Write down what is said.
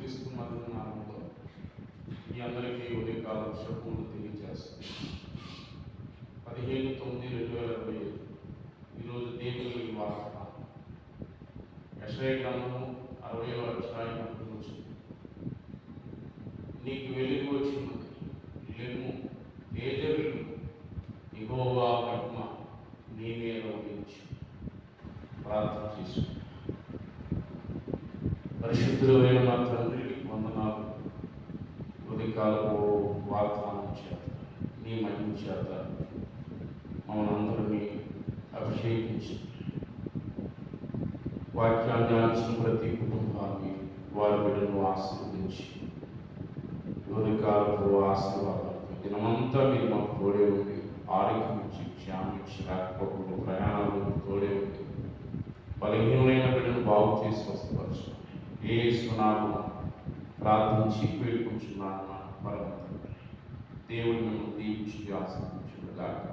యేసుక్రీస్తు మధుర నామంలో మీ అందరికీ ఉదయకాల శుభములు తెలియజేస్తుంది. 15/9/2025 ఈరోజు దేవుని వార్త యెషయా గ్రంథము 60వ అధ్యాయం నుంచి నీకు వెలుగు వచ్చినది, లెమ్ము, తేజరిల్లు, యెహోవా మహిమ నీ మీద ఉదయించు. ప్రార్థన చేసుకుంటాం. పరిశుద్ధుడైన మా తండ్రి వందనాలు. ఉదయకాలపు వాగ్దానం చేత నీ మహిమ చేత మమ్మల్ని అందరినీ అభిషేకించి వాక్యాన్ని ఆచిన ప్రతి కుటుంబాన్ని వారి బిడ్డను ఆశీర్వదించి ఉదయకాలపు ఆశీర్వాదాలు దినమంతా మీరు మాకు తోడే ఉండి ఆరోగ్యం ఇచ్చి క్షేమం ఇచ్చి రాకపోకుండా ప్రయాణాలు తోడే ఉండి బలహీనమైన బిడ్డను బాగు చేసి వస్తపరచు. యేసు నామమున ప్రార్థించి వేడుకుంటున్నాను. పరమ తండ్రి దేవుడు మిమ్మల్ని దీవించి ఆశీర్వదించుగాక.